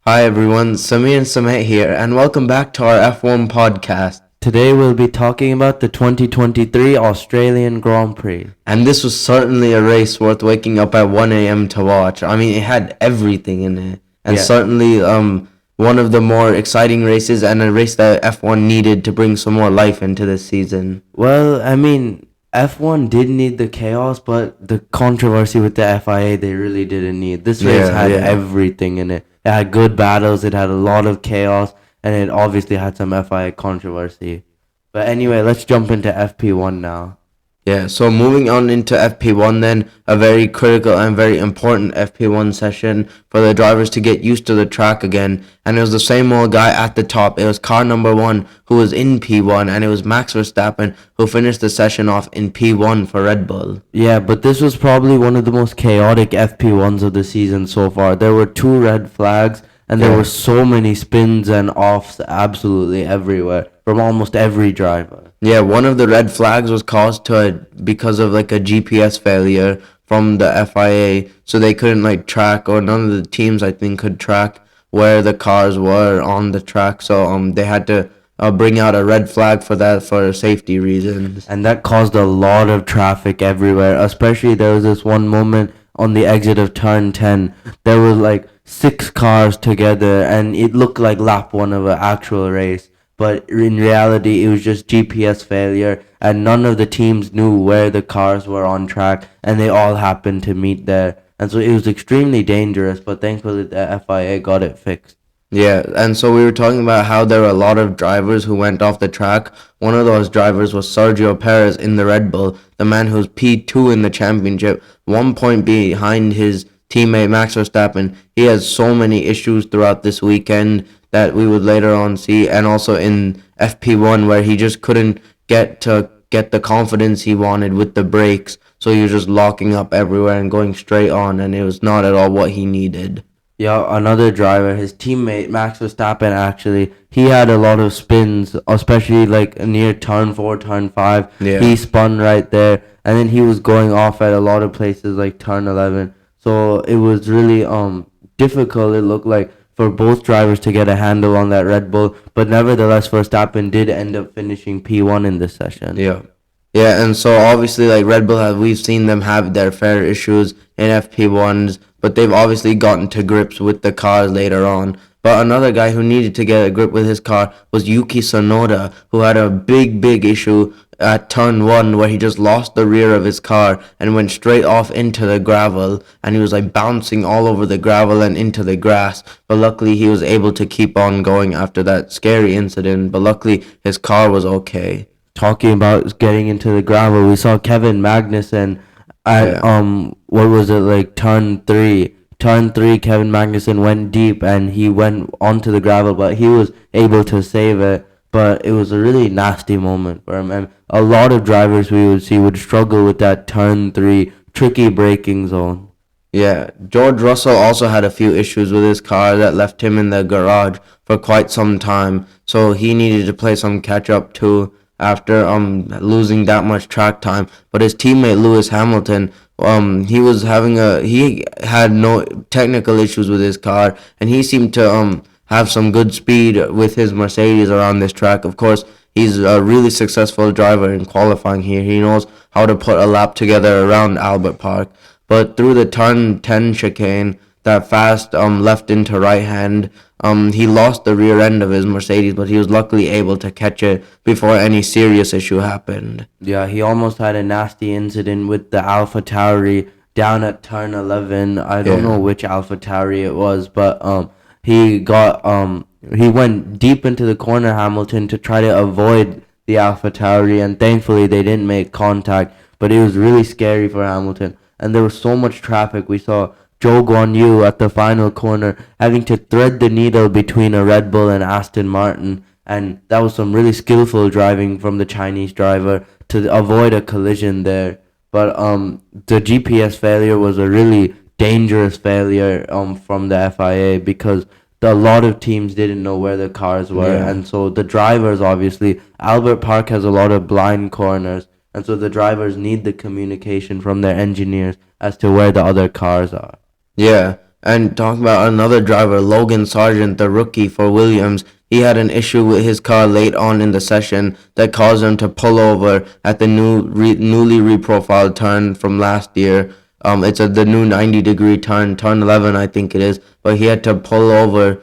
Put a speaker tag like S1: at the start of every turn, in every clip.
S1: Hi everyone, Samir and Samet here, and welcome back to our F1 podcast.
S2: Today we'll be talking about the 2023 Australian Grand Prix.
S1: And this was certainly a race worth waking up at 1 a.m. to watch. I mean, it had everything in it, and
S2: Yeah.
S1: certainly one of the more exciting races, and a race that F1 needed to bring some more life into this season.
S2: Well, I mean, F1 did need the chaos, but the controversy with the FIA they really didn't need. This race had everything in it. It had good battles, it had a lot of chaos, and it obviously had some FIA controversy. But anyway, let's jump into FP1 now.
S1: Yeah, so moving on into FP1 then, a very critical and very important FP1 session for the drivers to get used to the track again. And it was the same old guy at the top. It was car number 1 who was in P1, and it was Max Verstappen who finished the session off in P1 for Red Bull.
S2: Yeah, but this was probably one of the most chaotic FP1s of the season so far. There were 2 red flags, and there were so many spins and offs absolutely everywhere from almost every driver.
S1: Yeah, one of the red flags was caused because of like a GPS failure from the FIA, so they couldn't track, or none of the teams I think could track where the cars were on the track. So they had to bring out a red flag for that for safety reasons.
S2: And that caused a lot of traffic everywhere. Especially there was this one moment on the exit of turn 10. There was like 6 cars together, and it looked like lap 1 of an actual race. But in reality, it was just GPS failure, and none of the teams knew where the cars were on track, and they all happened to meet there. And so it was extremely dangerous, but thankfully the FIA got it fixed.
S1: Yeah, and so we were talking about how there were a lot of drivers who went off the track. One of those drivers was Sergio Perez in the Red Bull, the man who's P2 in the championship, 1 point behind his teammate Max Verstappen. He has so many issues throughout this weekend that we would later on see, and also in FP1 where he just couldn't get the confidence he wanted with the brakes, so he was just locking up everywhere and going straight on, and it was not at all what he needed.
S2: Yeah, another driver, his teammate Max Verstappen, actually, he had a lot of spins, especially like near turn 4, turn 5.
S1: Yeah.
S2: He spun right there, and then he was going off at a lot of places like turn 11. So it was really difficult, it looked like, for both drivers to get a handle on that Red Bull, but nevertheless Verstappen did end up finishing P1 in this session.
S1: Yeah, and so obviously Red Bull we've seen them have their fair issues in FP1s, but they've obviously gotten to grips with the cars later on. But another guy who needed to get a grip with his car was Yuki Tsunoda, who had a big issue at turn 1 where he just lost the rear of his car and went straight off into the gravel, and he was bouncing all over the gravel and into the grass. But luckily he was able to keep on going after that scary incident, but luckily his car was okay.
S2: Talking about getting into the gravel, we saw Kevin Magnussen at what was it, like turn 3. Turn 3, Kevin Magnussen went deep and he went onto the gravel, but he was able to save it. But it was a really nasty moment for him, and a lot of drivers we would see would struggle with that turn 3 tricky braking zone.
S1: Yeah, George Russell also had a few issues with his car that left him in the garage for quite some time, so he needed to play some catch up too after losing that much track time. But his teammate Lewis Hamilton, he had no technical issues with his car, and he seemed to have some good speed with his Mercedes around this track. Of course, he's a really successful driver in qualifying here. He knows how to put a lap together around Albert Park. But through the turn 10 chicane, that fast left into right hand, he lost the rear end of his Mercedes, but he was luckily able to catch it before any serious issue happened.
S2: Yeah, he almost had a nasty incident with the Alpha Tauri down at turn 11. I don't know which Alpha Tauri it was, but he went deep into the corner, Hamilton, to try to avoid the Alpha Tauri, and thankfully they didn't make contact, but it was really scary for Hamilton. And there was so much traffic. We saw Zhou Guanyu at the final corner having to thread the needle between a Red Bull and Aston Martin, and that was some really skillful driving from the Chinese driver to avoid a collision there. But the GPS failure was a really dangerous failure from the FIA, because a lot of teams didn't know where the cars were, and so the drivers, obviously, Albert Park has a lot of blind corners, and so the drivers need the communication from their engineers as to where the other cars are.
S1: Yeah, And talking about another driver, Logan Sargent, the rookie for Williams, he had an issue with his car late on in the session that caused him to pull over at the newly reprofiled turn from last year. It's the new 90-degree turn 11, I think it is. But he had to pull over.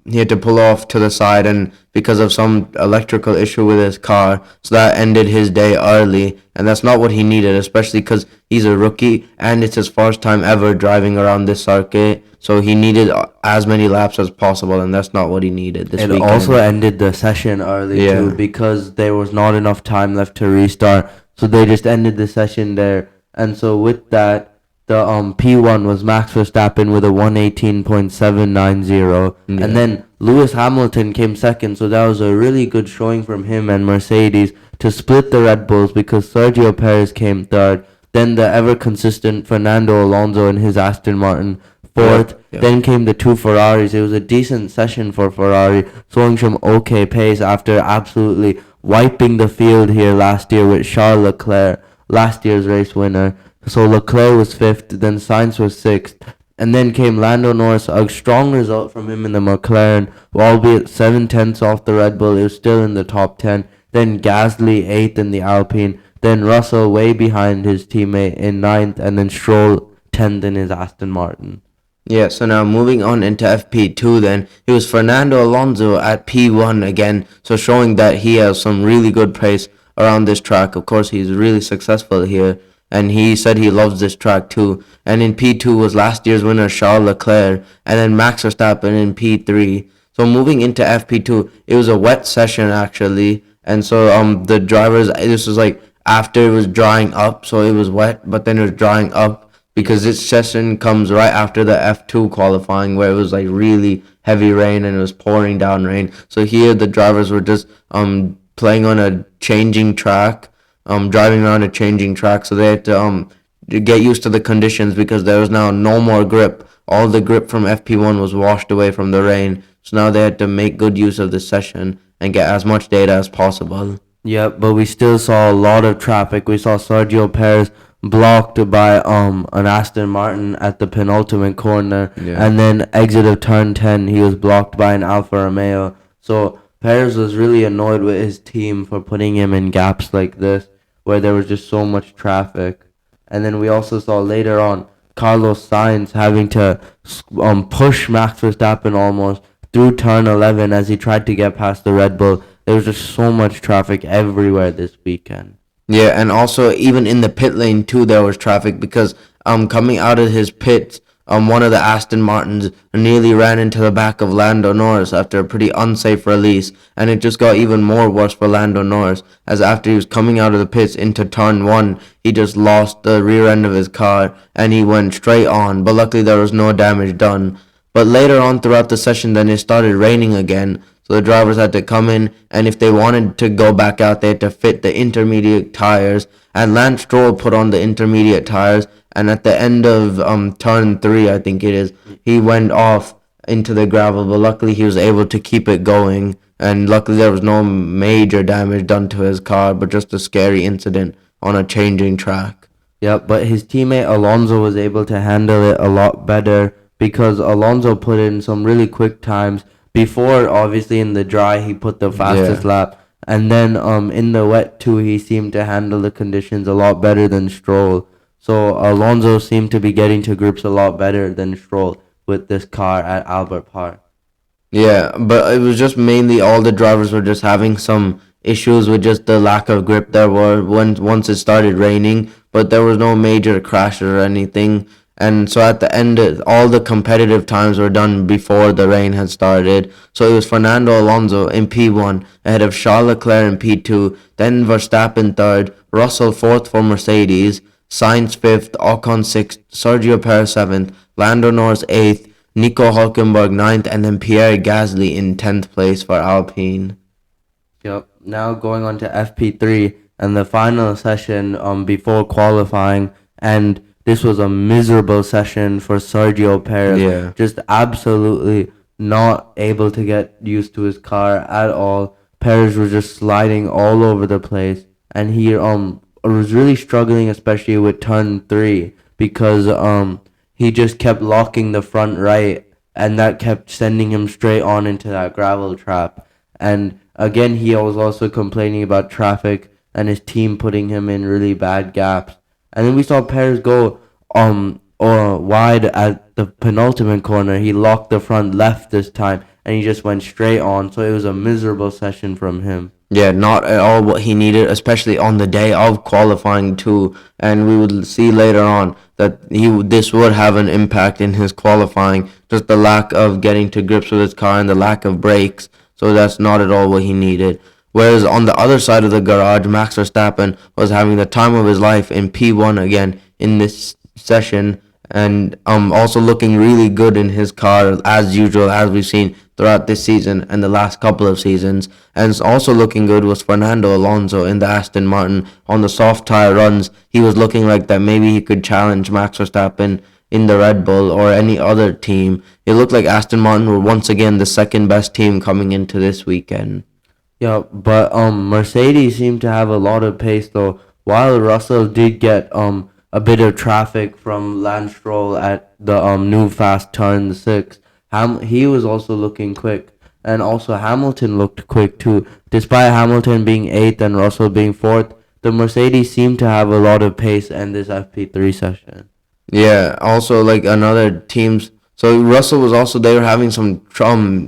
S1: He had to pull off to the side, and because of some electrical issue with his car, so that ended his day early, and that's not what he needed, especially because he's a rookie and it's his first time ever driving around this circuit. So he needed as many laps as possible, and that's not what he needed this
S2: It
S1: weekend.
S2: also ended the session early
S1: Yeah.
S2: too because there was not enough time left to restart. So they just ended the session there. And so with that, the P1 was Max Verstappen with a 118.790,
S1: Yeah.
S2: and then Lewis Hamilton came second. So that was a really good showing from him and Mercedes to split the Red Bulls because Sergio Perez came third. Then the ever consistent Fernando Alonso and his Aston Martin fourth.
S1: Yeah.
S2: Then came the two Ferraris. It was a decent session for Ferrari, showing some okay pace after absolutely wiping the field here last year with Charles Leclerc, last year's race winner. So Leclerc was fifth, then Sainz was sixth, and then came Lando Norris, a strong result from him in the McLaren, albeit 7/10 off the Red Bull. It was still in the top 10. Then Gasly eighth in the Alpine. Then Russell way behind his teammate in ninth, and then Stroll 10th in his Aston Martin.
S1: Yeah, so now moving on into FP2 then, it was Fernando Alonso at P1 again, so showing that he has some really good pace around this track. Of course, he's really successful here, and he said he loves this track too. And in P2 was last year's winner Charles Leclerc, and then Max Verstappen in P3. So moving into FP2, it was a wet session actually, and so the drivers, this was like after it was drying up, so it was wet, but then it was drying up because this session comes right after the F2 qualifying where it was like really heavy rain and it was pouring down rain. So here the drivers were just playing on a changing track, driving around a changing track, so they had to get used to the conditions because there was now no more grip. All the grip from FP1 was washed away from the rain, so now they had to make good use of this session and get as much data as possible.
S2: Yeah, but we still saw a lot of traffic. We saw Sergio Perez blocked by an Aston Martin at the penultimate corner,
S1: Yeah.
S2: and then exit of turn 10 he was blocked by an Alfa Romeo. So Perez was really annoyed with his team for putting him in gaps like this where there was just so much traffic. And then we also saw later on Carlos Sainz having to push Max Verstappen almost through turn 11 as he tried to get past the Red Bull. There was just so much traffic everywhere this weekend.
S1: Yeah, and also even in the pit lane too, there was traffic because coming out of his pits, one of the Aston Martins nearly ran into the back of Lando Norris after a pretty unsafe release, and it just got even more worse for Lando Norris as after he was coming out of the pits into turn one, he just lost the rear end of his car and he went straight on. But luckily there was no damage done. But later on throughout the session, then it started raining again. So the drivers had to come in, and if they wanted to go back out, they had to fit the intermediate tires. And Lance Stroll put on the intermediate tires, and at the end of turn 3, I think it is, he went off into the gravel. But luckily, he was able to keep it going, and luckily there was no major damage done to his car, but just a scary incident on a changing track.
S2: Yep, but his teammate Alonso was able to handle it a lot better because Alonso put in some really quick times. Before, obviously, in the dry, he put the fastest lap. And then in the wet, too, he seemed to handle the conditions a lot better than Stroll. So Alonso seemed to be getting to grips a lot better than Stroll with this car at Albert Park.
S1: Yeah, but it was just mainly all the drivers were just having some issues with just the lack of grip there were once it started raining, but there was no major crashes or anything. And so at the end, all the competitive times were done before the rain had started. So it was Fernando Alonso in P1 ahead of Charles Leclerc in P2, then Verstappen third, Russell fourth for Mercedes, Sainz fifth, Ocon sixth, Sergio Perez seventh, Lando Norris eighth, Nico Hulkenberg ninth, and then Pierre Gasly in 10th place for Alpine.
S2: Yep. Now going on to FP3 and the final session before qualifying, and this was a miserable session for Sergio Perez.
S1: Yeah.
S2: Just absolutely not able to get used to his car at all. Perez was just sliding all over the place, and he was really struggling, especially with turn 3, because he just kept locking the front right, and that kept sending him straight on into that gravel trap. And again, he was also complaining about traffic and his team putting him in really bad gaps. And then we saw Perez go or wide at the penultimate corner. He locked the front left this time, and he just went straight on. So it was a miserable session from him.
S1: Yeah, not at all what he needed, especially on the day of qualifying too. And we would see later on that this would have an impact in his qualifying, just the lack of getting to grips with his car and the lack of brakes. So that's not at all what he needed. Whereas on the other side of the garage, Max Verstappen was having the time of his life in P1 again in this session, and also looking really good in his car as usual, as we've seen throughout this season and the last couple of seasons. And also looking good was Fernando Alonso in the Aston Martin on the soft tire runs. He was looking like that maybe he could challenge Max Verstappen in the Red Bull or any other team. It looked like Aston Martin were once again the second best team coming into this weekend.
S2: Yeah, but Mercedes seemed to have a lot of pace though. While Russell did get a bit of traffic from Lance Stroll at the new fast turn 6, he was also looking quick, and also Hamilton looked quick too. Despite Hamilton being 8th and Russell being 4th, the Mercedes seemed to have a lot of pace in this FP3 session.
S1: Yeah, also like another teams. So Russell was also they were having some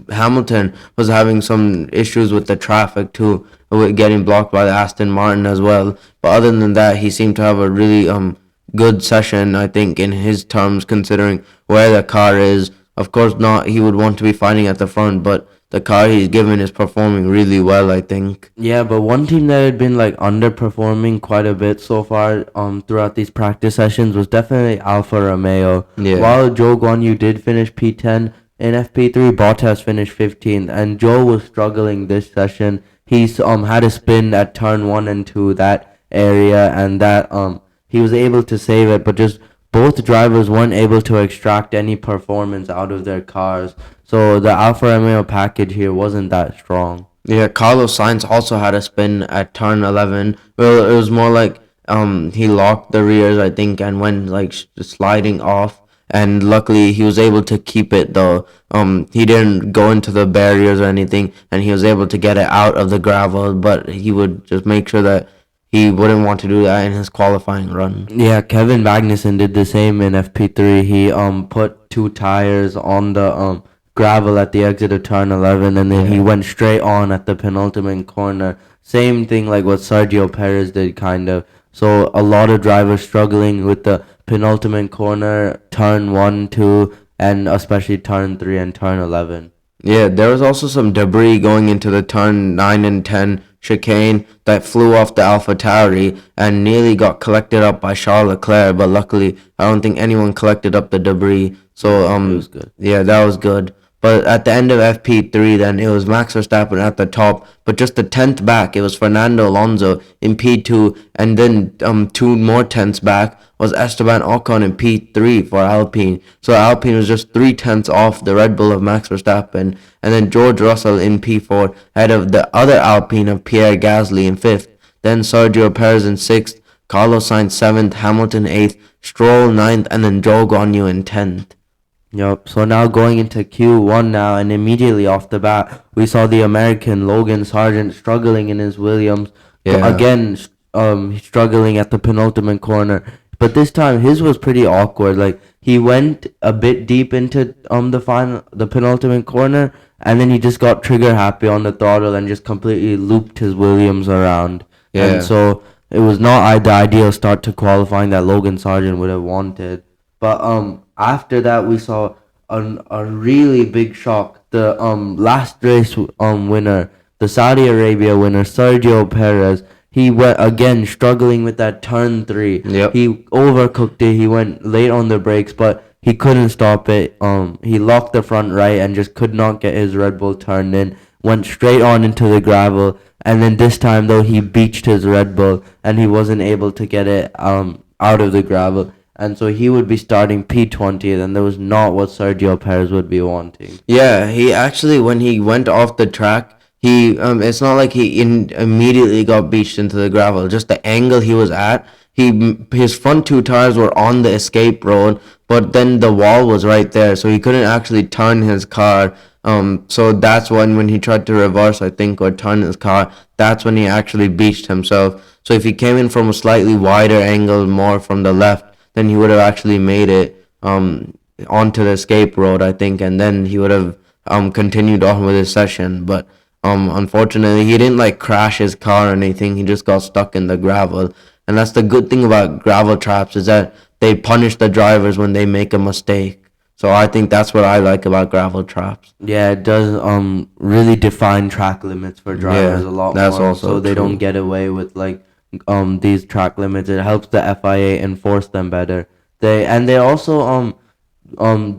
S1: Hamilton was having some issues with the traffic too, with getting blocked by the Aston Martin as well. But other than that, he seemed to have a really good session, I think, in his terms, considering where the car is. Of course, not he would want to be fighting at the front, but the car he's given is performing really well, I think.
S2: Yeah, but one team that had been like underperforming quite a bit so far throughout these practice sessions was definitely Alfa Romeo.
S1: Yeah.
S2: While Joe Guan Yu did finish P10 in FP3, Bottas finished 15th, and Joe was struggling this session. He's had a spin at turn 1 and 2 that area, and that he was able to save it, but just both drivers weren't able to extract any performance out of their cars. So the Alfa Romeo package here wasn't that strong.
S1: Yeah, Carlos Sainz also had a spin at turn 11. Well, it was more like he locked the rears, I think, and went like sliding off. And luckily, he was able to keep it though. He didn't go into the barriers or anything, and he was able to get it out of the gravel. But he would just make sure that he wouldn't want to do that in his qualifying run.
S2: Yeah, Kevin Magnussen did the same in FP3. He put 2 tires on the gravel at the exit of turn 11, and then he went straight on at the penultimate corner. Same thing like what Sergio Perez did, kind of. So a lot of drivers struggling with the penultimate corner, turn 1, 2, and especially turn 3 and turn 11.
S1: Yeah, there was also some debris going into the turn 9 and 10 chicane that flew off the AlphaTauri and nearly got collected up by Charles Leclerc, but luckily I don't think anyone collected up the debris. So
S2: It was good.
S1: yeah, that was good. But at the end of FP3 then it was Max Verstappen at the top, but just the 10th back it was Fernando Alonso in P2, and then 2 more tenths back was Esteban Ocon in P3 for Alpine. So Alpine was just 3 tenths off the Red Bull of Max Verstappen, and then George Russell in P4 ahead of the other Alpine of Pierre Gasly in 5th, then Sergio Perez in 6th, Carlos Sainz 7th, Hamilton 8th, Stroll 9th, and then Zhou Guanyu in 10th.
S2: Yep. So now going into Q1 now, and immediately off the bat, we saw the American Logan Sargent struggling in his Williams.
S1: Yeah.
S2: Again, struggling at the penultimate corner. But this time his was pretty awkward. Like he went a bit deep into the penultimate corner, and then he just got trigger happy on the throttle and just completely looped his Williams around.
S1: Yeah.
S2: And so it was not the ideal start to qualifying that Logan Sargent would have wanted. But after that, we saw a really big shock. The last race winner, the Saudi Arabia winner, Sergio Perez, he went again struggling with that turn 3.
S1: Yep.
S2: He overcooked it. He went late on the brakes, but he couldn't stop it. He locked the front right and just could not get his Red Bull turned in. Went straight on into the gravel, and then this time though he beached his Red Bull and he wasn't able to get it out of the gravel. And so he would be starting P20th, and that was not what Sergio Perez would be wanting.
S1: Yeah, he actually, when he went off the track, he it's not like he immediately got beached into the gravel. Just the angle he was at, his front 2 tires were on the escape road, but then the wall was right there, so he couldn't actually turn his car. So that's when he tried to reverse, I think, or turn his car, that's when he actually beached himself. So if he came in from a slightly wider angle, more from the left, then he would have actually made it onto the escape road, I think, and then he would have continued on with his session. But unfortunately, he didn't like crash his car or anything. He just got stuck in the gravel. And that's the good thing about gravel traps, is that they punish the drivers when they make a mistake. So I think that's what I like about gravel traps.
S2: Yeah, it does really define track limits for drivers
S1: Yeah,
S2: a lot
S1: that's
S2: more,
S1: also
S2: so they don't
S1: true.
S2: get away with like these track limits. It helps the FIA enforce them better. They also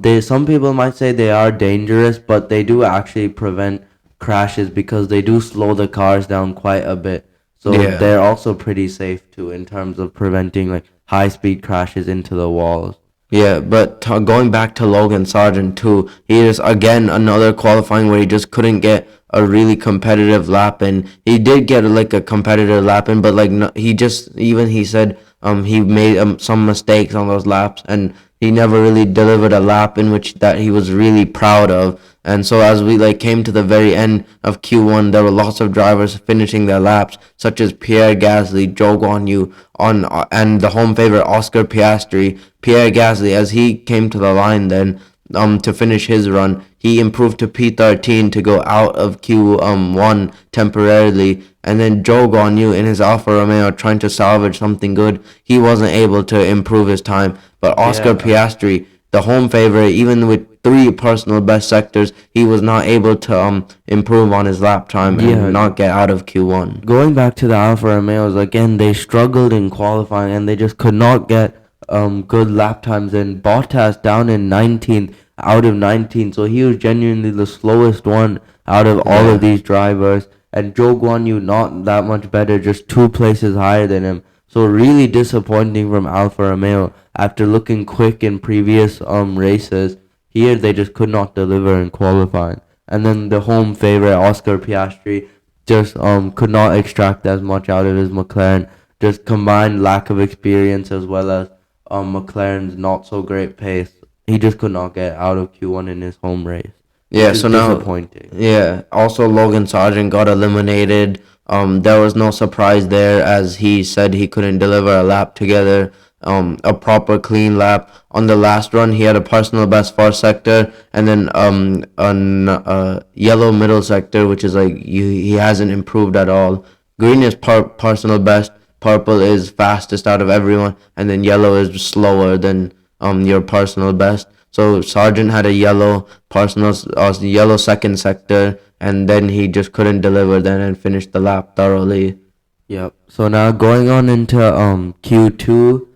S2: they some people might say they are dangerous, but they do actually prevent crashes because they do slow the cars down quite a bit. So
S1: Yeah.
S2: they're also pretty safe too in terms of preventing like high speed crashes into the walls.
S1: Yeah, but going back to Logan Sargent too, he is again another qualifying where he just couldn't get a really competitive lap in. He did get like a competitive lap in, but like no, he just, even he said he made some mistakes on those laps, and he never really delivered a lap in which that he was really proud of. And so as we like came to the very end of Q1, there were lots of drivers finishing their laps, such as Pierre Gasly, Zhou Guanyu, and the home favorite Oscar Piastri. Pierre Gasly, as he came to the line then to finish his run, he improved to P13 to go out of Q1 temporarily. And then Zhou Guanyu in his Alfa Romeo trying to salvage something good, he wasn't able to improve his time. But Oscar
S2: Yeah.
S1: Piastri, the home favorite, even with three personal best sectors, he was not able to improve on his lap time
S2: Yeah,
S1: and not get out of Q1.
S2: going back to the Alfa Romeos again, they struggled in qualifying and they just could not get good lap times. And Bottas down in 19th out of 19, so he was genuinely the slowest one out of all
S1: Yeah.
S2: of these drivers. And Zhou Guanyu not that much better, just 2 places higher than him. So really disappointing from Alfa Romeo after looking quick in previous races. Here they just could not deliver in qualifying. And then the home favorite Oscar Piastri just could not extract as much out of his McLaren. Just combined lack of experience as well as McLaren's not so great pace. He just could not get out of Q1 in his home race, which
S1: Yeah,
S2: is
S1: so now,
S2: disappointing.
S1: yeah, also Logan Sargent got eliminated. There was no surprise there, as he said he couldn't deliver a lap together, a proper clean lap. On the last run, he had a personal best first sector, and then a yellow middle sector, which is like he hasn't improved at all. Green is personal best, purple is fastest out of everyone, and then yellow is slower than your personal best. So Sargent had a yellow yellow second sector, and then he just couldn't deliver then and finished the lap thoroughly.
S2: Yep. So now going on into Q2,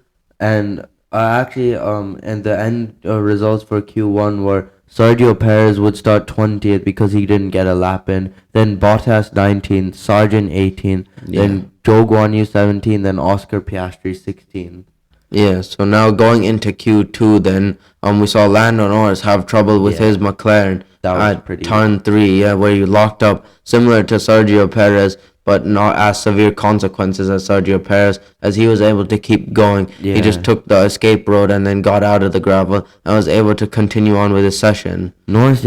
S2: and and the end results for Q1 were Sergio Perez would start 20th because he didn't get a lap in. Then Bottas 19th, Sargent 18th,
S1: Yeah.
S2: then Zhou Guanyu 17th, then Oscar Piastri 16th.
S1: Yeah, so now going into Q2 then, we saw Lando Norris have trouble with
S2: Yeah.
S1: his McLaren
S2: That was
S1: at
S2: pretty.
S1: turn 3, yeah, where he locked up, similar to Sergio Perez, but not as severe consequences as Sergio Perez, as he was able to keep going. He just
S2: Yeah.
S1: took the escape road and then got out of the gravel and was able to continue on with his session.
S2: Norris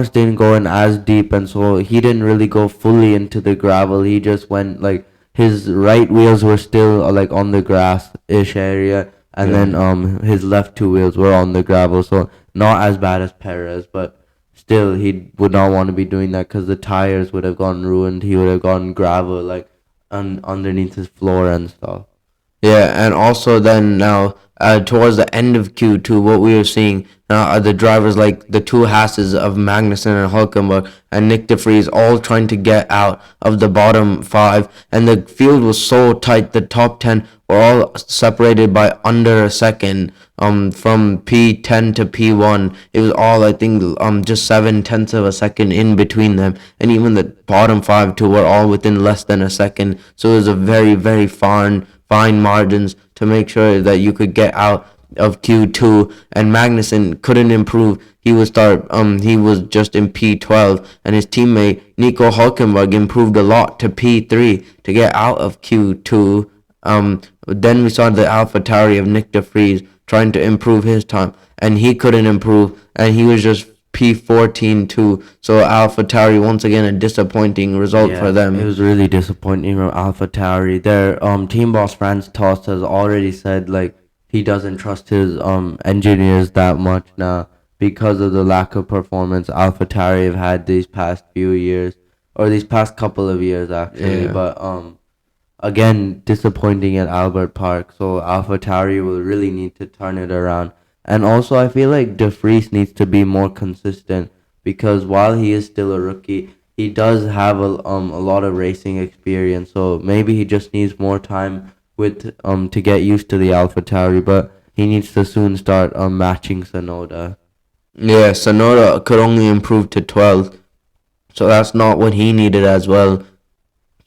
S2: didn't go in as deep, and so he didn't really go fully into the gravel. He just went like his right wheels were still like on the grass-ish area, and
S1: Yeah.
S2: then his left two wheels were on the gravel. So not as bad as Perez, but still he would not want to be doing that because the tires would have gone ruined. He would have gone gravel like underneath his floor and stuff.
S1: Yeah, and also then now towards the end of Q2, what we were seeing now are the drivers like the two Hasses of Magnussen and Hulkenberg and Nick De Vries all trying to get out of the bottom 5, and the field was so tight. The top 10 were all separated by under a second. From P10 to P1, it was all, I think, just 7/10 of a second in between them, and even the bottom 5 too were all within less than a second. So it was a very, very fine margins to make sure that you could get out of Q2. And Magnussen couldn't improve. He was just in P12, and his teammate Nico Hulkenberg improved a lot to P3 to get out of Q2. Then we saw the AlphaTauri of Nick De Vries trying to improve his time. and he couldn't improve, and he was just P14 too. So AlphaTauri once again a disappointing result for
S2: Yeah, it
S1: them.
S2: was really disappointing from AlphaTauri. Their team boss Franz Tost has already said like he doesn't trust his engineers that much now because of the lack of performance AlphaTauri have had these past few years or these past couple of years actually.
S1: Yeah.
S2: But again disappointing at Albert Park. So AlphaTauri will really need to turn it around. And also I feel like De Vries needs to be more consistent because while he is still a rookie, he does have a lot of racing experience. So maybe he just needs more time with to get used to the AlphaTauri, but he needs to soon start matching Sonoda.
S1: Yeah, Sonoda could only improve to 12th, so that's not what he needed as well.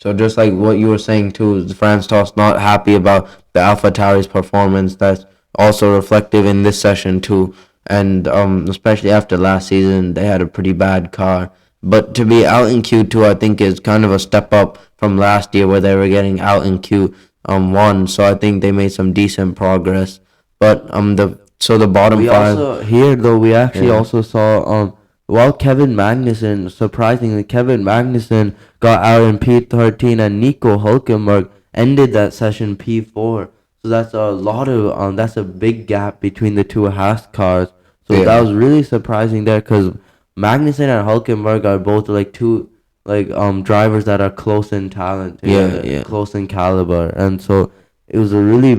S1: So just like what you were saying too, is Franz Tost not happy about the AlphaTauri's performance. That's also reflective in this session too, and especially after last season, they had a pretty bad car. But to be out in Q2, I think is kind of a step up from last year where they were getting out in Q1. So I think they made some decent progress. But the bottom
S2: We
S1: five,
S2: also here though we actually
S1: yeah,
S2: also saw while Kevin Magnussen surprisingly Kevin Magnussen got out in P13 and Nico Hulkenberg ended that session P4. So that's a lot of that's a big gap between the two Haas cars. So that
S1: yeah,
S2: was really surprising there because Magnussen and Hulkenberg are both like two like drivers that are close in talent
S1: yeah,
S2: together,
S1: yeah.
S2: close in caliber, and so it was a really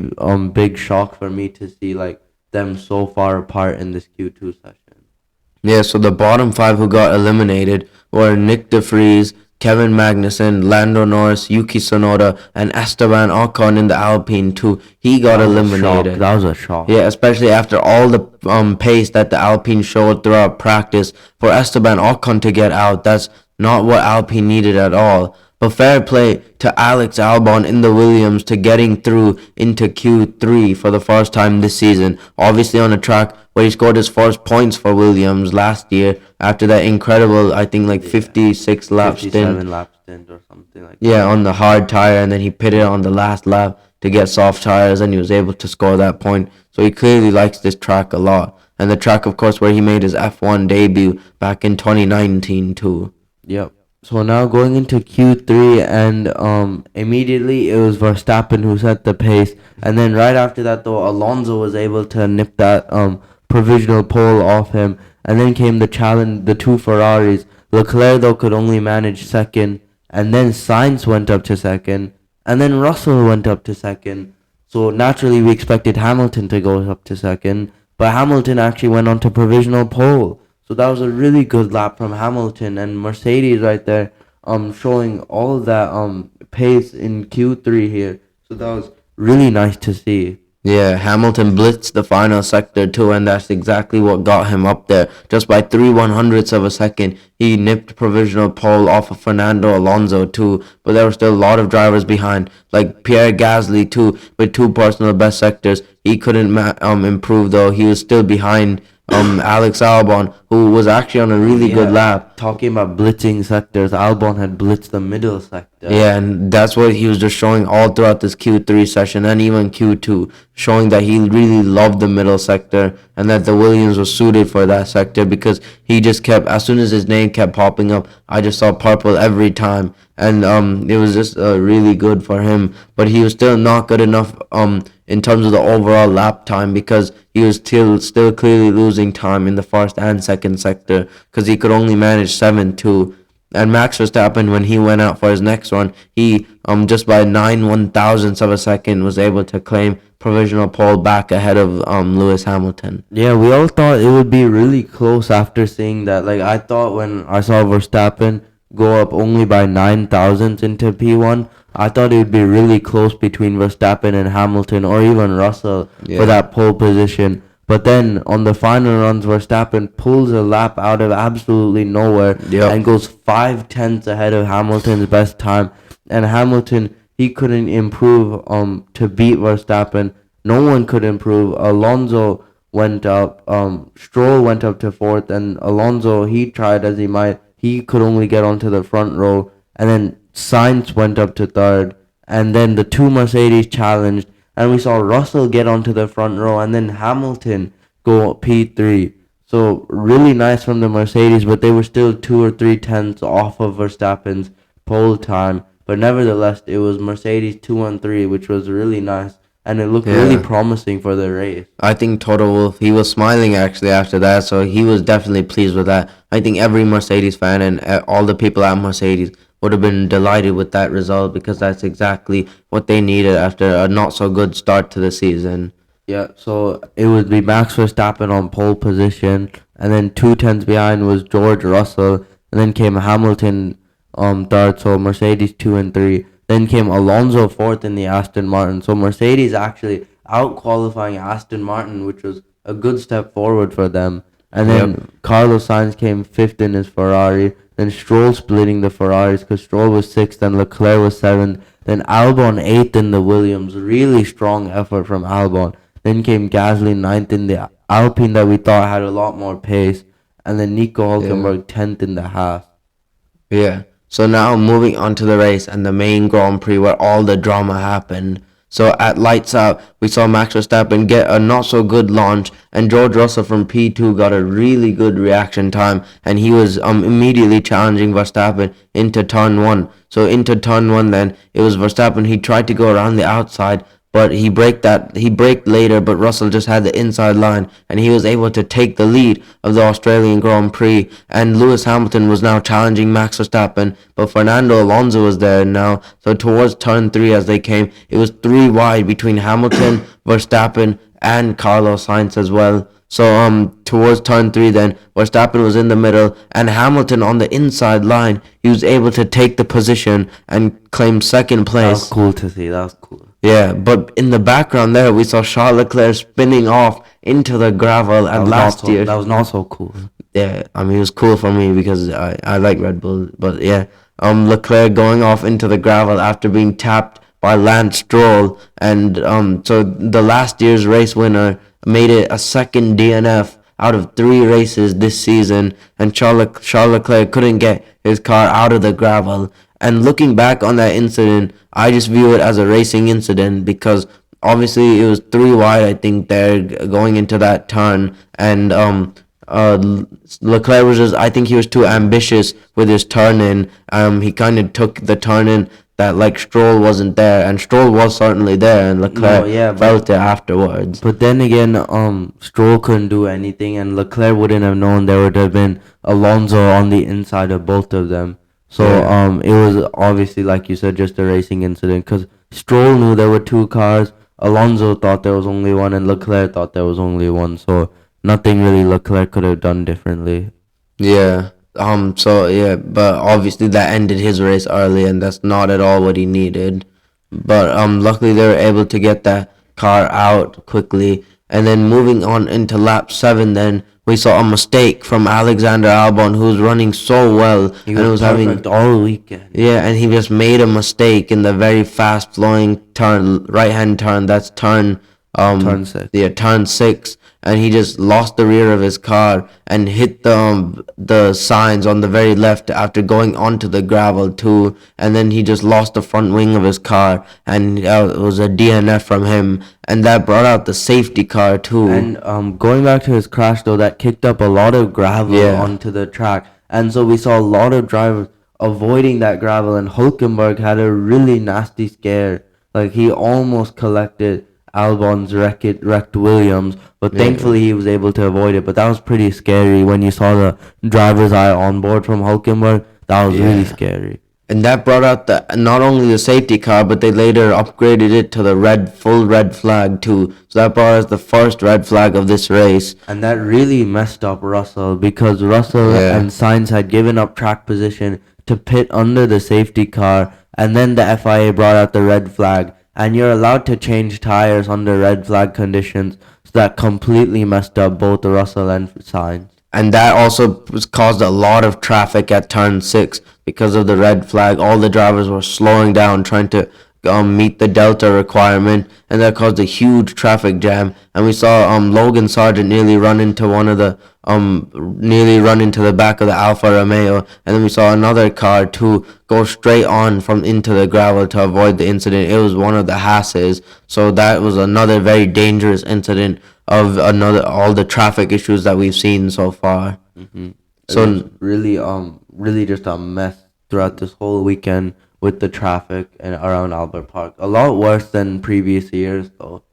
S2: big shock for me to see like them so far apart in this Q2 session.
S1: Yeah, so the bottom five who got eliminated were Nick De Vries, Kevin Magnussen, Lando Norris, Yuki Tsunoda, and Esteban Ocon in the Alpine too. He got
S2: That was a shock.
S1: eliminated.
S2: That was a shock.
S1: Yeah, especially after all the pace that the Alpine showed throughout practice for Esteban Ocon to get out. That's not what Alpine needed at all. But fair play to Alex Albon in the Williams to getting through into Q3 for the first time this season. Obviously on a track where he scored his first points for Williams last year after that incredible, I think like
S2: Yeah.
S1: 56 lap stint.
S2: 57 lap stint or something like
S1: Yeah,
S2: that.
S1: on the hard tire, and then he pitted on the last lap to get soft tires, and he was able to score that point. So he clearly likes this track a lot. And the track, of course, where he made his F1 debut back in 2019 too.
S2: Yep. So now going into Q3 and immediately it was Verstappen who set the pace, and then right after that though Alonso was able to nip that provisional pole off him, and then came the challenge, the two Ferraris. Leclerc though could only manage second, and then Sainz went up to second, and then Russell went up to second. So naturally we expected Hamilton to go up to second, but Hamilton actually went on to provisional pole. So that was a really good lap from Hamilton and Mercedes right there, showing all of that pace in Q3 here. So that was really nice to see.
S1: Yeah, Hamilton blitzed the final sector too, and that's exactly what got him up there. Just by 3/100ths of a second, he nipped provisional pole off of Fernando Alonso too. But there were still a lot of drivers behind, like Pierre Gasly too, with two personal best sectors. He couldn't improve though. He was still behind Alex Albon, who was actually on a really good lap.
S2: Talking about blitzing sectors, Albon had blitzed the middle sector.
S1: Yeah, and that's what he was just showing all throughout this Q3 session and even Q2, showing that he really loved the middle sector and that the Williams was suited for that sector because he just kept, as soon as his name kept popping up, I just saw purple every time. And it was just really good for him, but he was still not good enough in terms of the overall lap time because he was still clearly losing time in the first and second sector because he could only manage 7-2. And Max Verstappen, when he went out for his next one, he just by 9/1000ths of a second was able to claim provisional pole back ahead of Lewis Hamilton.
S2: Yeah, we all thought it would be really close after seeing that. Like I thought when I saw Verstappen go up only by 9,000ths into P1, I thought it would be really close between Verstappen and Hamilton or even Russell
S1: Yeah.
S2: for that pole position. But then on the final runs, Verstappen pulls a lap out of absolutely nowhere
S1: Yep.
S2: and goes 5/10ths ahead of Hamilton's best time. And Hamilton, he couldn't improve to beat Verstappen. No one could improve. Alonso went up. Stroll went up to fourth, and Alonso, he tried as he might. He could only get onto the front row, and then Sainz went up to third, and then the two Mercedes challenged, and we saw Russell get onto the front row, and then Hamilton go P3. So really nice from the Mercedes, but they were still 2 or 3 tenths off of Verstappen's pole time. But nevertheless, it was Mercedes 2 and 3, which was really nice, and it looked really
S1: Yeah.
S2: promising for the race.
S1: I think Toto Wolff, he was smiling actually after that, so he was definitely pleased with that. I think every Mercedes fan and all the people at Mercedes would have been delighted with that result because that's exactly what they needed after a not so good start to the season.
S2: Yeah, so it would be Max Verstappen on pole position, and then 2 tenths behind was George Russell, and then came Hamilton third, so Mercedes 2 and 3. Then came Alonso fourth in the Aston Martin. So Mercedes actually out qualifying Aston Martin, which was a good step forward for them. And then
S1: Yep.
S2: Carlos Sainz came fifth in his Ferrari. Then Stroll splitting the Ferraris because Stroll was sixth and Leclerc was seventh. Then Albon eighth in the Williams. Really strong effort from Albon. Then came Gasly ninth in the Alpine that we thought had a lot more pace. And then Nico Hulkenberg 10th in the Haas.
S1: Yeah. So now moving on to the race and the main Grand Prix where all the drama happened. So at lights out, we saw Max Verstappen get a not so good launch, and George Russell from P2 got a really good reaction time, and he was immediately challenging Verstappen into turn one. So into turn one, then it was Verstappen. He tried to go around the outside, but he braked later, but Russell just had the inside line, and he was able to take the lead of the Australian Grand Prix. And Lewis Hamilton was now challenging Max Verstappen, but Fernando Alonso was there now. So towards turn three, as they came, it was three wide between Hamilton, Verstappen, and Carlos Sainz as well. So towards turn three, then Verstappen was in the middle, and Hamilton on the inside line. He was able to take the position and claim second
S2: That
S1: place.
S2: was cool to see. That was cool.
S1: Yeah, but in the background there, we saw Charles Leclerc spinning off into the gravel.
S2: That
S1: And
S2: was
S1: last
S2: not so,
S1: year,
S2: that was not so cool.
S1: yeah, I mean, it was cool for me because I like Red Bull. But yeah, Leclerc going off into the gravel after being tapped by Lance Stroll, and so the last year's race winner made it a second DNF out of 3 races this season, and Charles Leclerc couldn't get his car out of the gravel. And looking back on that incident, I just view it as a racing incident because obviously it was three wide. I think they're going into that turn, and Leclerc was just, I think he was too ambitious with his turn in. He kind of took the turn in that like Stroll wasn't there, and Stroll was certainly there, and Leclerc felt it afterwards.
S2: But then again, Stroll couldn't do anything, and Leclerc wouldn't have known there would have been Alonso on the inside of both of them. So it was obviously, like you said, just a racing incident because Stroll knew there were 2 cars. Alonso thought there was only one, and Leclerc thought there was only one. So nothing really Leclerc could have done differently.
S1: Yeah. So yeah, but obviously that ended his race early, and that's not at all what he needed. But luckily they were able to get that car out quickly, and then moving on into lap 7, then we saw a mistake from Alexander Albon, who was running so well,
S2: He
S1: and
S2: was perfect all weekend.
S1: yeah, and he just made a mistake in the very fast flowing turn, right hand turn. That's turn
S2: Turn 6.
S1: Yeah, turn 6, and he just lost the rear of his car and hit the signs on the very left after going onto the gravel too, and then he just lost the front wing of his car, and it was a DNF from him, and that brought out the safety car too.
S2: And going back to his crash though, that kicked up a lot of gravel onto the track, and so we saw a lot of drivers avoiding that gravel, and Hulkenberg had a really nasty scare. Like he almost collected Albon's wrecked Williams, but thankfully he was able to avoid it. But that was pretty scary when you saw the driver's eye on board from Hulkenberg. That was really scary.
S1: And that brought out not only the safety car, but they later upgraded it to the full red flag too. So that brought us the first red flag of this race.
S2: And that really messed up Russell because Russell and Sainz had given up track position to pit under the safety car, and then the FIA brought out the red flag. And you're allowed to change tires under red flag conditions, so that completely messed up both Russell and Sainz.
S1: And that also caused a lot of traffic at turn 6 because of the red flag. All the drivers were slowing down, trying to meet the Delta requirement, and that caused a huge traffic jam. And we saw Logan Sargent nearly run into the back of the Alfa Romeo, and then we saw another car too go straight on from into the gravel to avoid the incident. It was one of the Haas's, so that was another very dangerous incident. of another all the traffic issues that we've seen so far.
S2: Mm-hmm. It
S1: So
S2: was really just a mess throughout this whole weekend with the traffic and around Albert Park. A lot worse than previous years, though.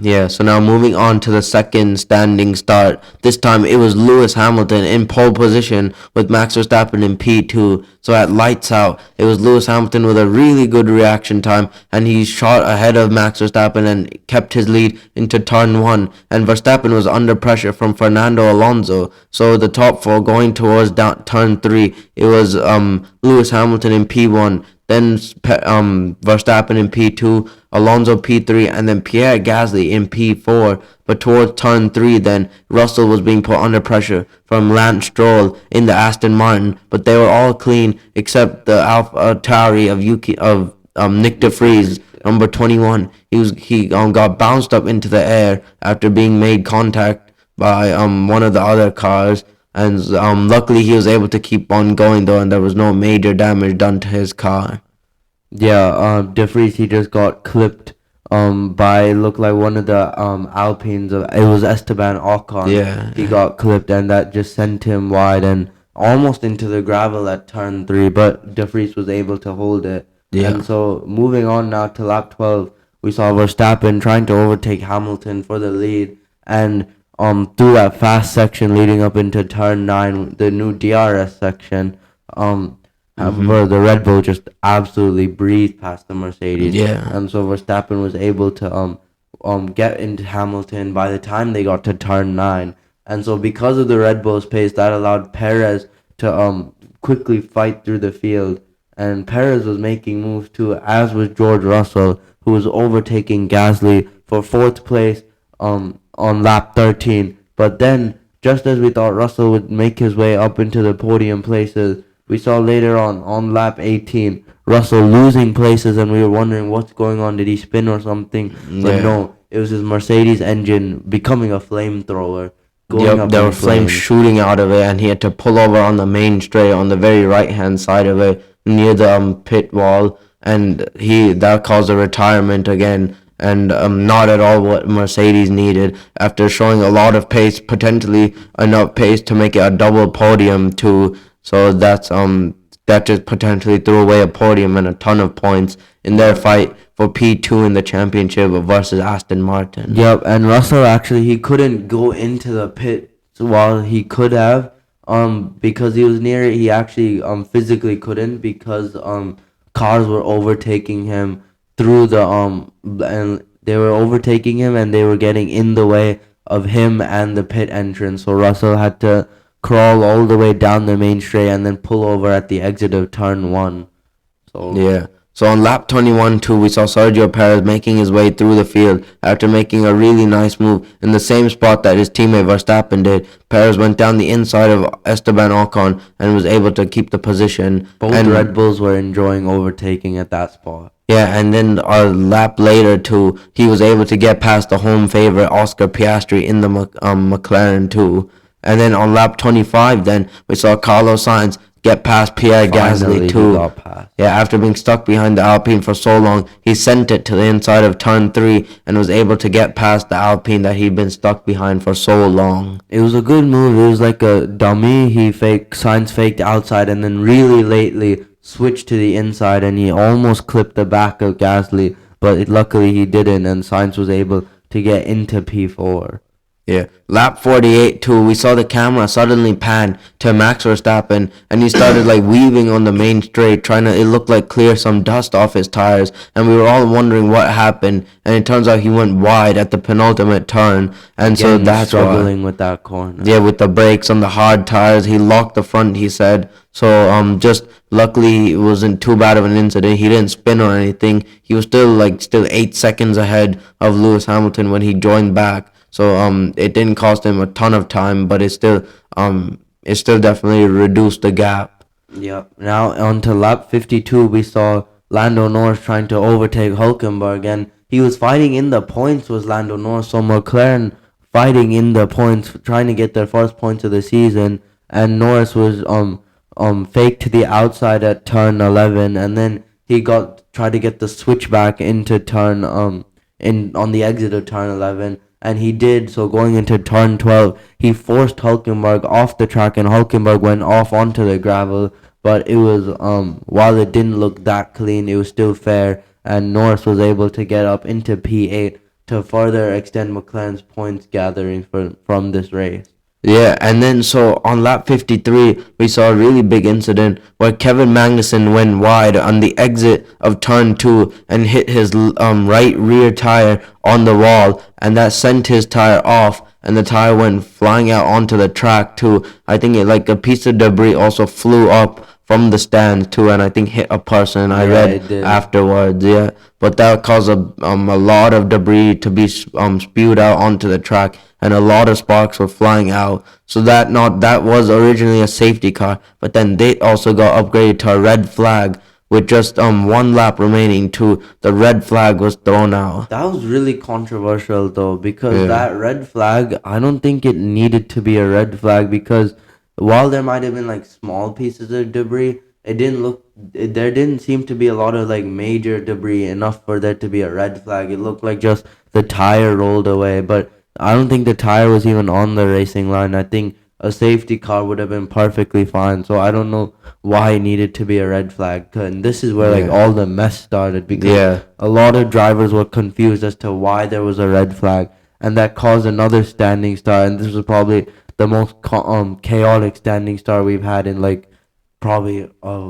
S1: yeah, so now moving on to the second standing start. This time it was Lewis Hamilton in pole position with Max Verstappen in P2. So at lights out, it was Lewis Hamilton with a really good reaction time, and he shot ahead of Max Verstappen and kept his lead into turn 1. And Verstappen was under pressure from Fernando Alonso. So the top four going towards turn 3, it was Lewis Hamilton in P1. Then Verstappen in P2, Alonso P3, and then Pierre Gasly in P4. But towards turn 3, then Russell was being put under pressure from Lance Stroll in the Aston Martin, but they were all clean except the Alpha Tauri of Nick de Vries, number 21. He got bounced up into the air after being made contact by one of the other cars. And luckily he was able to keep on going though, and there was no major damage done to his car.
S2: Yeah, De Vries, he just got clipped by, looked like one of the Alpines. It was Esteban Ocon.
S1: Yeah.
S2: He got clipped, and that just sent him wide and almost into the gravel at turn 3, but De Vries was able to hold it.
S1: Yeah.
S2: And so moving on now to lap 12, we saw Verstappen trying to overtake Hamilton for the lead, and through that fast section leading up into turn 9, the new DRS section, however, the Red Bull just absolutely breezed past the Mercedes.
S1: Yeah.
S2: And so Verstappen was able to get into Hamilton by the time they got to turn 9. And so because of the Red Bull's pace, that allowed Perez to quickly fight through the field. And Perez was making moves too, as was George Russell, who was overtaking Gasly for 4th place on lap 13. But then, just as we thought Russell would make his way up into the podium places, we saw later on lap 18, Russell losing places, and we were wondering what's going on. Did he spin or something? But no, it was his Mercedes engine becoming a flamethrower.
S1: Yep, there were flames shooting out of it, and he had to pull over on the main straight on the very right-hand side of it, near the pit wall, and that caused a retirement again. And not at all what Mercedes needed after showing a lot of pace, potentially enough pace to make it a double podium too. So that just potentially threw away a podium and a ton of points in their fight for P2 in the championship versus Aston Martin.
S2: Yep, and Russell actually, he couldn't go into the pit while he could have because he was near it. He actually physically couldn't because cars were overtaking him through the and they were overtaking him, and they were getting in the way of him and the pit entrance. So Russell had to crawl all the way down the main straight and then pull over at the exit of turn 1. So
S1: yeah. So on lap 21 too, we saw Sergio Perez making his way through the field after making a really nice move in the same spot that his teammate Verstappen did. Perez went down the inside of Esteban Ocon and was able to keep the position.
S2: Both Red Bulls were enjoying overtaking at that spot.
S1: Yeah, and then a lap later too, he was able to get past the home favorite Oscar Piastri in the McLaren too. And then on lap 25, then we saw Carlos Sainz get past Pierre Gasly too. Yeah, after being stuck behind the Alpine for so long, he sent it to the inside of turn 3 and was able to get past the Alpine that he'd been stuck behind for so long.
S2: It was a good move. It was like a dummy. Sainz faked outside and then really lately switched to the inside, and he almost clipped the back of Gasly, but luckily he didn't, and Sainz was able to get into P4.
S1: Yeah, lap 48 too, we saw the camera suddenly pan to Max Verstappen, and he started like weaving on the main straight, it looked like clear some dust off his tires, and we were all wondering what happened, and it turns out he went wide at the penultimate turn, and so that's
S2: struggling with that corner.
S1: Yeah, with the brakes on the hard tires, he locked the front, he said. So just luckily it wasn't too bad of an incident. He didn't spin or anything. He was still 8 seconds ahead of Lewis Hamilton when he joined back. So it didn't cost him a ton of time, but it still definitely reduced the gap.
S2: Yep. Now on to lap 52, we saw Lando Norris trying to overtake Hülkenberg, and he was fighting in the points with Lando Norris. So McLaren fighting in the points, trying to get their first points of the season, and Norris was faked to the outside at turn 11, and then he tried to get the switch back into turn on the exit of turn 11, and he did. So going into turn 12, he forced Hulkenberg off the track, and Hulkenberg went off onto the gravel. But it was while it didn't look that clean, it was still fair, and Norris was able to get up into P8 to further extend McLaren's points gathering from this race.
S1: Yeah, and then so on lap 53, we saw a really big incident where Kevin Magnussen went wide on the exit of turn 2 and hit his right rear tire on the wall, and that sent his tire off, and the tire went flying out onto the track too. I think it, like a piece of debris also flew up from the stand too, and I think hit a person. I read afterwards, yeah. But that caused a lot of debris to be spewed out onto the track, and a lot of sparks were flying out. So that was originally a safety car, but then they also got upgraded to a red flag with just one lap remaining too. The red flag was thrown out.
S2: That was really controversial though, because
S1: Yeah.
S2: that red flag, I don't think it needed to be a red flag, because while there might have been like small pieces of debris, there didn't seem to be a lot of like major debris enough for there to be a red flag. It looked like just the tire rolled away, but I don't think the tire was even on the racing line. I think a safety car would have been perfectly fine. So I don't know why it needed to be a red flag. And this is where like
S1: Yeah.
S2: all the mess started, because
S1: Yeah.
S2: a lot of drivers were confused as to why there was a red flag, and that caused another standing start. And this was probably the most chaotic standing start we've had in like probably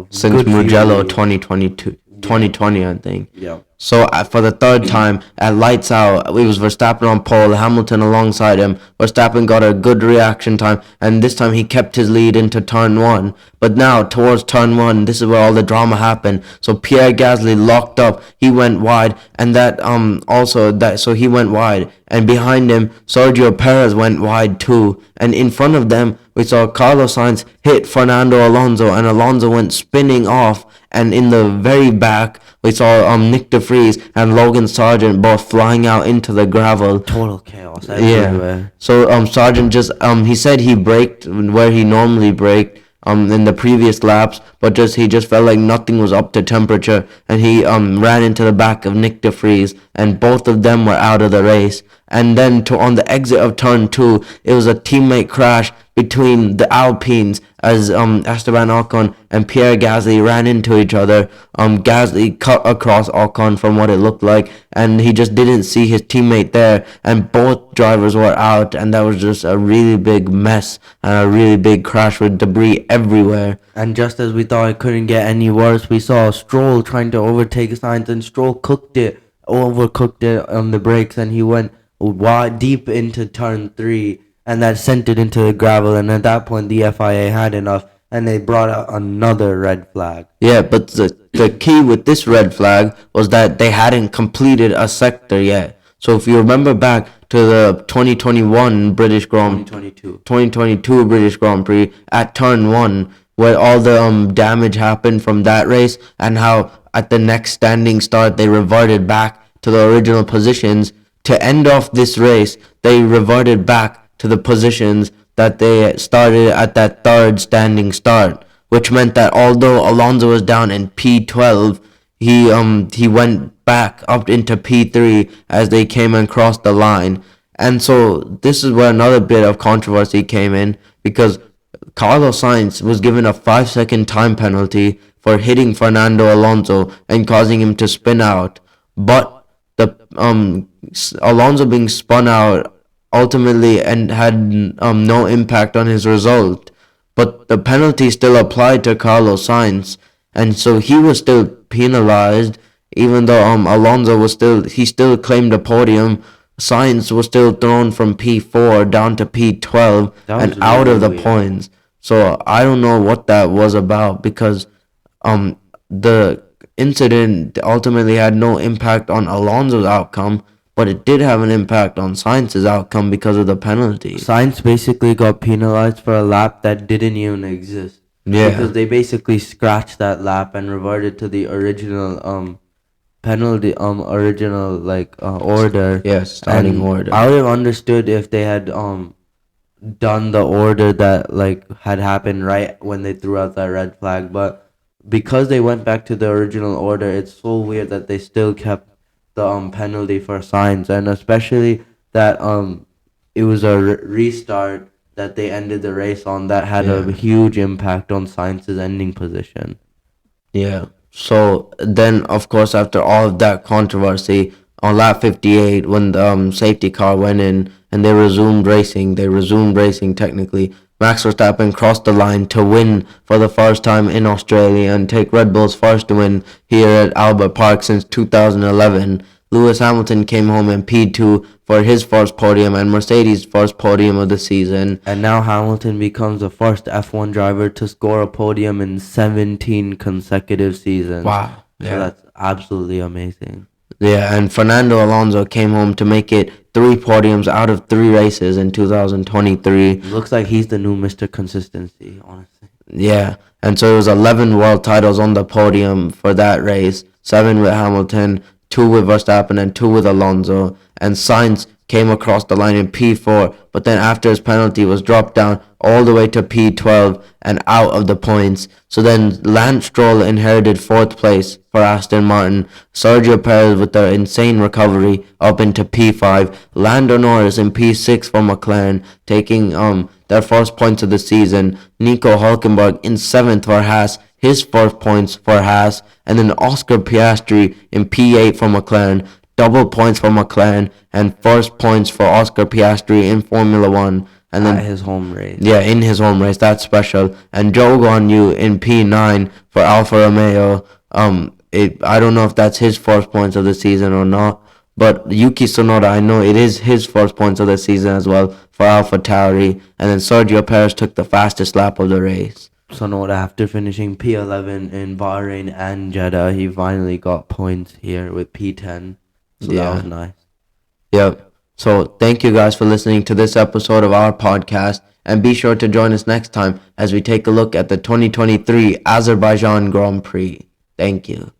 S1: Since
S2: good few
S1: Mugello
S2: years.
S1: 2022, 2020, I think.
S2: Yeah.
S1: So for the third time at lights out, it was Verstappen on pole, Hamilton alongside him. Verstappen got a good reaction time, and this time he kept his lead into turn 1. But now towards turn 1, this is where all the drama happened. So Pierre Gasly locked up, he went wide, and so he went wide, and behind him Sergio Perez went wide too, and in front of them we saw Carlos Sainz hit Fernando Alonso, and Alonso went spinning off, and in the very back we saw Nick DeVries and Logan Sargent both flying out into the gravel.
S2: Total chaos
S1: Yeah.
S2: everywhere.
S1: So Sargent just he said he braked where he normally braked in the previous laps, but he just felt like nothing was up to temperature, and he ran into the back of Nick DeVries, and both of them were out of the race. And then on the exit of turn 2, it was a teammate crash between the Alpines as Esteban Ocon and Pierre Gasly ran into each other. Gasly cut across Ocon from what it looked like, and he just didn't see his teammate there, and both drivers were out, and that was just a really big mess and a really big crash with debris everywhere.
S2: And just as we thought it couldn't get any worse, we saw Stroll trying to overtake Sainz, and Stroll overcooked it on the brakes, and he went wide deep into turn 3, and that sent it into the gravel. And at that point, the FIA had enough, and they brought out another red flag.
S1: Yeah, but the key with this red flag was that they hadn't completed a sector yet. So if you remember back to the 2021 British Grand 2022 British Grand Prix at turn 1, where all the damage happened from that race, and how at the next standing start they reverted back to the original positions. To end off this race, they reverted back to the positions that they started at that third standing start, which meant that although Alonso was down in P12, he went back up into P3 as they came and crossed the line. And so this is where another bit of controversy came in, because Carlos Sainz was given a 5-second time penalty for hitting Fernando Alonso and causing him to spin out, but the Alonso being spun out ultimately and had no impact on his result, but the penalty still applied to Carlos Sainz, and so he was still penalized, even though Alonso was still claimed a podium. Sainz was still thrown from P4 down to P12 and out of the points. So I don't know what that was about, because the incident ultimately had no impact on Alonso's outcome, but it did have an impact on Sainz's outcome because of the penalty.
S2: Sainz basically got penalized for a lap that didn't even exist.
S1: Yeah.
S2: Because they basically scratched that lap and reverted to the original penalty original order.
S1: Yes, starting
S2: And
S1: order.
S2: I would have understood if they had done the order that had happened right when they threw out that red flag, but because they went back to the original order, it's so weird that they still kept the penalty for Sainz, and especially that it was a restart that they ended the race on that had
S1: Yeah.
S2: a huge impact on Sainz's ending position.
S1: Yeah. So then, of course, after all of that controversy, on lap 58, when the safety car went in and they resumed racing technically. Max Verstappen crossed the line to win for the first time in Australia and take Red Bull's first win here at Albert Park since 2011. Lewis Hamilton came home in P2 for his first podium and Mercedes' first podium of the season.
S2: And now Hamilton becomes the first F1 driver to score a podium in 17 consecutive seasons.
S1: Wow.
S2: So
S1: Yeah.
S2: that's absolutely amazing.
S1: Yeah, and Fernando Alonso came home to make it 3 podiums out of 3 races in 2023.
S2: Looks like he's the new Mr. Consistency, honestly.
S1: Yeah, and so it was 11 world titles on the podium for that race. 7 with Hamilton, 2 with Verstappen, and 2 with Alonso. And Sainz came across the line in P4, but then after his penalty was dropped down all the way to P12 and out of the points. So then Lance Stroll inherited 4th place for Aston Martin. Sergio Perez with the insane recovery up into P5. Lando Norris in P6 for McLaren, taking their first points of the season. Nico Hulkenberg in 7th for Haas, his first points for Haas. And then Oscar Piastri in P8 for McLaren. Double points for McLaren and first points for Oscar Piastri in Formula One. And then
S2: At his home race.
S1: yeah, in his home race, that's special. And Zhou Guanyu in P9 for Alfa Romeo. I don't know if that's his first points of the season or not, but Yuki Tsunoda, I know it is his first points of the season as well for Alfa Tauri. And then Sergio Perez took the fastest lap of the race.
S2: Tsunoda, after finishing P11 in Bahrain and Jeddah, he finally got points here with P10. So
S1: Yeah.
S2: that was nice.
S1: Yep. So thank you guys for listening to this episode of our podcast, and be sure to join us next time as we take a look at the 2023 Azerbaijan Grand Prix. Thank you.